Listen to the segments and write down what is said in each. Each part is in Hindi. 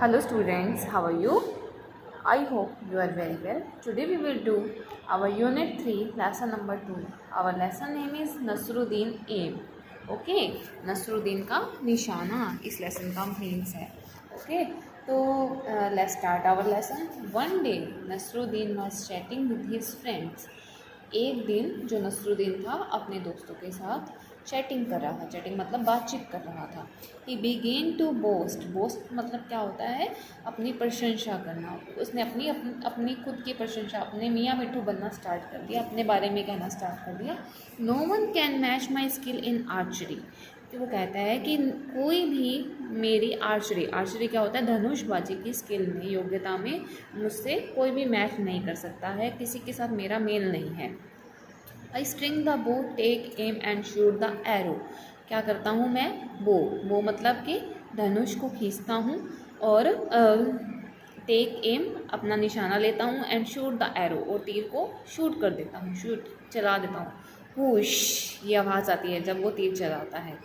Hello students, how are you? I hope you are very well. Today we will do our unit 3 lesson number 2. Our lesson name is Nasruddin aim. Okay, Nasruddin का निशाना इस lesson का means है. Okay, तो let's start our lesson. One day Nasruddin was chatting with his friends. एक दिन जो नसरुद्दीन था अपने दोस्तों के साथ चैटिंग कर रहा था. चैटिंग मतलब बातचीत कर रहा था. He began to boast. Boast मतलब क्या होता है? अपनी प्रशंसा करना. उसने अपनी खुद की प्रशंसा, अपने मियाँ मिट्ठू बनना स्टार्ट कर दिया, अपने बारे में कहना स्टार्ट कर दिया. No one can match my skill in archery. तो वो कहता है कि कोई भी मेरी आर्चरी क्या होता है? धनुषबाजी की स्किल में, योग्यता में मुझसे कोई भी मैच नहीं कर सकता है, किसी के साथ मेरा मेल नहीं है. I string the bow, take aim and shoot the arrow. क्या करता हूँ मैं? बो मतलब कि धनुष को खींचता हूँ और टेक एम अपना निशाना लेता हूँ, एंड शूट द एरो और तीर को शूट कर देता हूँ, शूट चला देता हूँ. हुश ये आवाज़ आती है जब वो तीर चलाता है.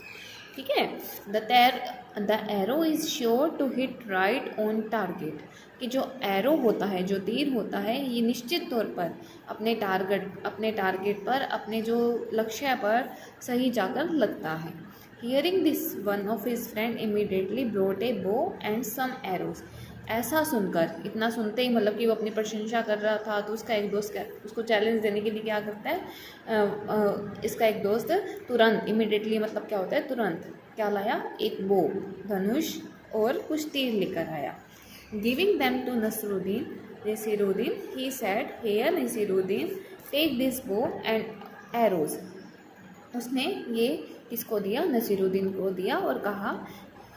ठीक है. The arrow is sure to hit right on target. कि जो एरो होता है, जो तीर होता है, ये निश्चित तौर पर अपने टारगेट पर, अपने जो लक्ष्य पर सही जाकर लगता है. Hearing this one of his friend immediately brought a bow and some arrows. ऐसा सुनकर, इतना सुनते ही मतलब कि वो अपनी प्रशंसा कर रहा था, तो उसका एक दोस्त उसको चैलेंज देने के लिए क्या करता है? इसका एक दोस्त तुरंत, इमिडिएटली मतलब क्या होता है? तुरंत क्या लाया? एक बो, धनुष और कुछ तीर लेकर आया. Giving them to Nasruddin, he said, here Nasruddin, take this bow and arrows. उसने ये किसको दिया? नसीरुद्दीन को दिया और कहा,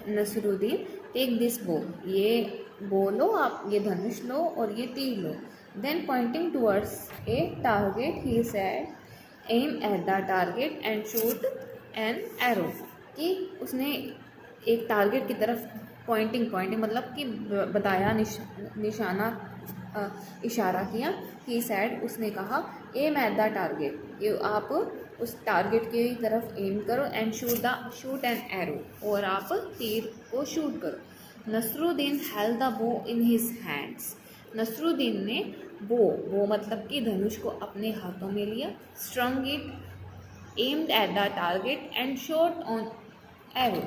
नसीरुद्दीन टेक दिस बो, ये बो लो आप, ये धनुष लो और ये तीर लो. Then pointing towards a target he said, aim at the target and shoot an arrow. कि उसने एक टारगेट की तरफ पॉइंटिंग मतलब कि बताया, निशाना, इशारा किया. ही सेड उसने कहा, एम एट द टारगेट, ये आप उस टारगेट की तरफ एम करो, एंड शूट एन एरो और आप तीर को शूट करो. नसरुद्दीन हेल्ड द बो इन हिज हैंड्स. नसरुद्दीन ने बो मतलब कि धनुष को अपने हाथों में लिया. स्ट्रंग it, aimed at the target and shot on arrow.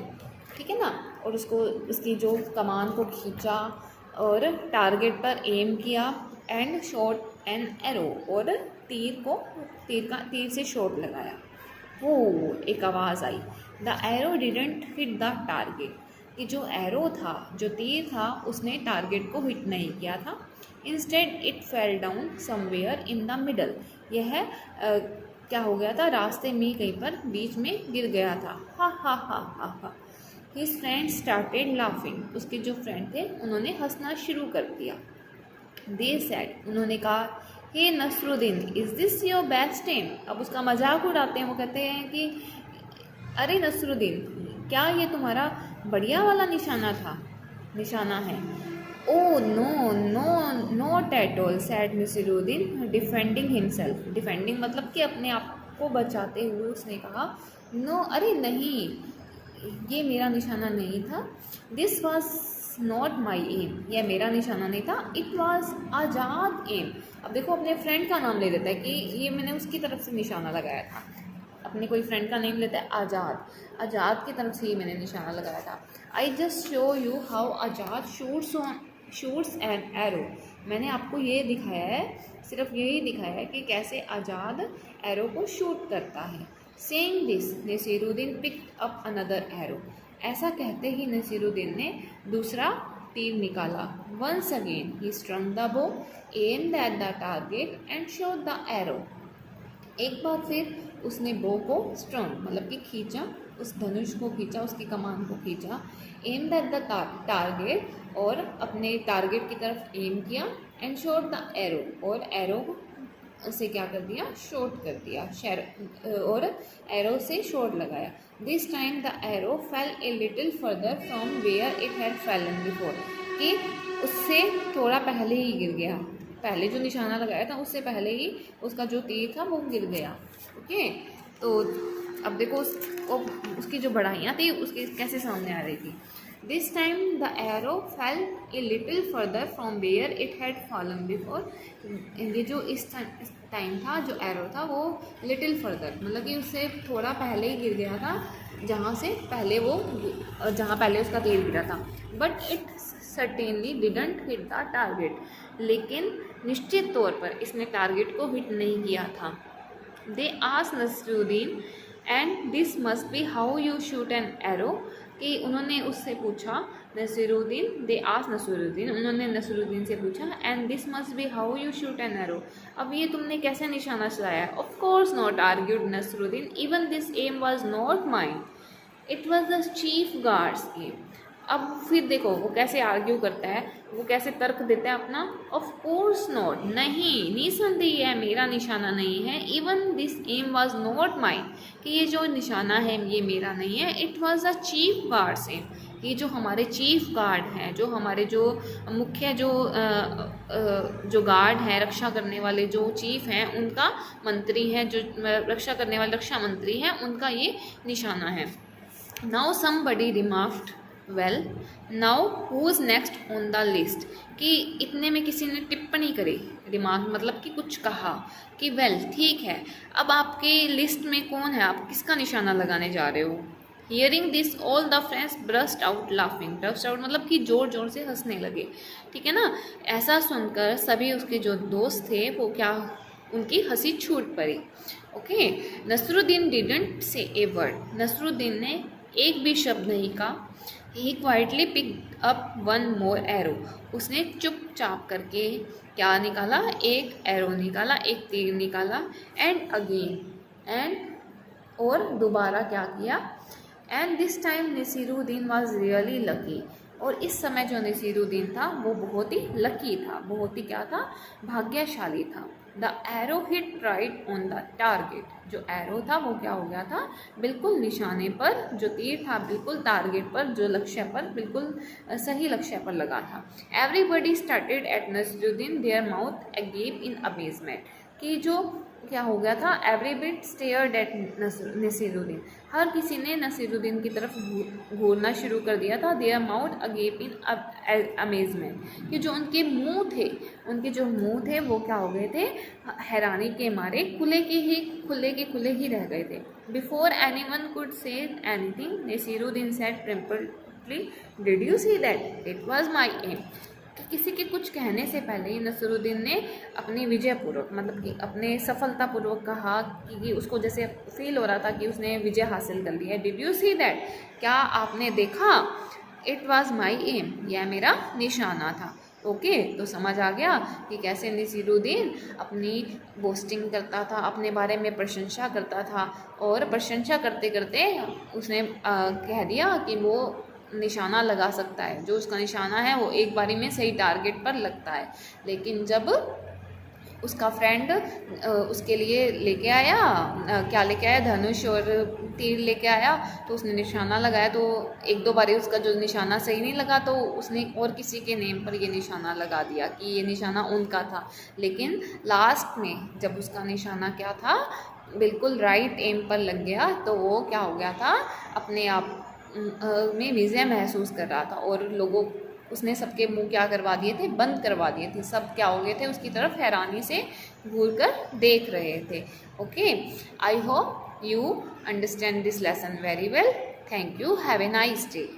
ठीक है ना. और उसकी जो कमान को खींचा और टारगेट पर एम किया, एंड शॉट एन एरो और तीर से शॉट लगाया. वो एक आवाज़ आई. The arrow didn't hit the target. कि जो एरो था, जो तीर था, उसने टारगेट को हिट नहीं किया था. Instead it fell down somewhere in the middle. यह क्या हो गया था? रास्ते में कहीं पर बीच में गिर गया था. हा हा हा हा हा. His friend started laughing. उसके जो फ्रेंड थे उन्होंने हंसना शुरू कर दिया. दे सेड, उन्होंने कहा, hey Nasruddin, is this your best aim. अब उसका मजाक उड़ाते हैं. वो कहते हैं कि अरे नसरुद्दीन, क्या ये तुम्हारा बढ़िया वाला निशाना है? Oh no no not at all, said Nasruddin defending himself. Defending मतलब कि अपने आप को बचाते हुए उसने कहा, नो, अरे नहीं, ये मेरा निशाना नहीं था. This was not my aim, यह मेरा निशाना नहीं था. It was Azad aim. अब देखो, अपने फ्रेंड का नाम ले लेता है कि ये मैंने उसकी तरफ से निशाना लगाया था. अपने कोई फ्रेंड का नेम लेता है, आज़ाद की तरफ से ही मैंने निशाना लगाया था. I just show you how Azad shoots an arrow. मैंने आपको ये दिखाया है, सिर्फ यही दिखाया है कि कैसे आज़ाद एरो को शूट करता है. Saying this Nasiruddin picked up another arrow. ऐसा कहते ही नसीरुद्दीन ने दूसरा तीर निकाला. Once again he strung the bow, aimed at the target and shot the arrow. एक बार फिर उसने बो को स्ट्रंग मतलब कि खींचा, उस धनुष को खींचा, उसकी कमान को खींचा. एम्ड एट द टारगेट और अपने टारगेट की तरफ एम किया. एंड शॉट द एरो और एरो से क्या कर दिया? शॉट कर दिया. और एरो से शॉट लगाया. This time the arrow fell a little further from where it had fallen before. कि उससे थोड़ा पहले ही गिर गया, पहले जो निशाना लगाया था उससे पहले ही उसका जो तीर था वो गिर गया. ओके. तो अब देखो उसकी जो बढ़ाइयाँ थी उसके कैसे सामने आ रही थी. This time the arrow fell a little further from where it had fallen before. ये जो इस टाइम था, जो एरो था वो लिटिल फर्दर मतलब कि उससे थोड़ा पहले ही गिर गया था जहाँ पहले उसका तीर गिरा था। But it certainly didn't hit the target, लेकिन निश्चित तौर पर इसने टारगेट को हिट नहीं किया था। They asked Nasruddin and this must be how you shoot an arrow, कि उन्होंने उससे पूछा नसीरुद्दीन, दे आस्क्ड नसरुद्दीन, उन्होंने नसरुद्दीन से पूछा and this must be how you shoot an arrow, अब ये तुमने कैसे निशाना चलाया। Of course not, argued Nasruddin, even this aim was not mine, it was the chief guard's aim. अब फिर देखो वो कैसे आर्ग्यू करता है, वो कैसे तर्क देता है अपना। ऑफ कोर्स नॉट, नहीं, निसंदेह यह मेरा निशाना नहीं है। Even this aim was not mine, कि ये जो निशाना है ये मेरा नहीं है। It was the chief guard's aim, ये जो हमारे चीफ गार्ड हैं, जो हमारे जो मुख्य जो गार्ड हैं, रक्षा करने वाले जो चीफ हैं, उनका मंत्री है, जो रक्षा करने वाले रक्षा मंत्री हैं, उनका ये निशाना है। Now somebody remarked well now who is next on the list, कि इतने में किसी ने टिप्पणी करी, रिमार्क मतलब कि कुछ कहा कि वेल ठीक है, अब आपके लिस्ट में कौन है, आप किसका निशाना लगाने जा रहे हो। Hearing this all the friends burst out laughing, burst out मतलब कि ज़ोर ज़ोर से हंसने लगे, ठीक है ना। ऐसा सुनकर सभी उसके जो दोस्त थे वो क्या, उनकी हंसी छूट पड़ी। Okay, Nasruddin didn't say a word, Nasruddin ने एक भी शब्द नहीं कहा। He quietly pick up one more arrow, उसने चुपचाप करके क्या निकाला, एक एरो निकाला, एक तीर निकाला। एंड अगेन, एंड और दोबारा क्या किया। And this time Nasiruddin was really lucky, और इस समय जो नसीरुद्दीन था वो बहुत ही लकी था, बहुत ही क्या था, भाग्यशाली था। The arrow hit right on the target, जो एरो था वो क्या हो गया था, बिल्कुल निशाने पर, जो तीर था बिल्कुल टारगेट पर, जो लक्ष्य पर, बिल्कुल सही लक्ष्य पर लगा था। Everybody started at Nasiruddin their mouth agape in amazement, कि जो क्या हो गया था, एवरीबडी स्टेयर्ड एट नसीरुद्दीन, हर किसी ने नसीरुद्दीन की तरफ घूरना शुरू कर दिया था। There mouth agape in amazement, कि जो उनके मुंह थे वो क्या हो गए थे, हैरानी के मारे खुले के खुले ही रह गए थे। Before anyone could say anything Nasiruddin said triumphantly, did you see that, it was my aim, किसी के कुछ कहने से पहले ही नसरुद्दीन ने अपनी विजयपूर्वक मतलब कि अपने सफलतापूर्वक कहा कि उसको जैसे फील हो रहा था कि उसने विजय हासिल कर ली है। डिड यू सी दैट, क्या आपने देखा, इट वाज माय एम, यह मेरा निशाना था। ओके, तो समझ आ गया कि कैसे नसीरुद्दीन अपनी बोस्टिंग करता था, अपने बारे में प्रशंसा करता था, और प्रशंसा करते करते उसने कह दिया कि वो निशाना लगा सकता है, जो उसका निशाना है वो एक बारी में सही टारगेट पर लगता है। लेकिन जब उसका फ्रेंड उसके लिए लेके आया, क्या लेके आया, धनुष और तीर लेके आया, तो उसने निशाना लगाया, तो एक दो बारी उसका जो निशाना सही नहीं लगा, तो उसने और किसी के नेम पर ये निशाना लगा दिया कि ये निशाना उनका था। लेकिन लास्ट में जब उसका निशाना क्या था, बिल्कुल राइट एम पर लग गया, तो वो क्या हो गया था, अपने आप में विजय महसूस कर रहा था, और लोगों उसने सबके मुंह क्या करवा दिए थे, बंद करवा दिए थे। सब क्या हो गए थे, उसकी तरफ हैरानी से घूर कर देख रहे थे। Okay, I hope you understand this lesson very well. Thank you, have a nice day.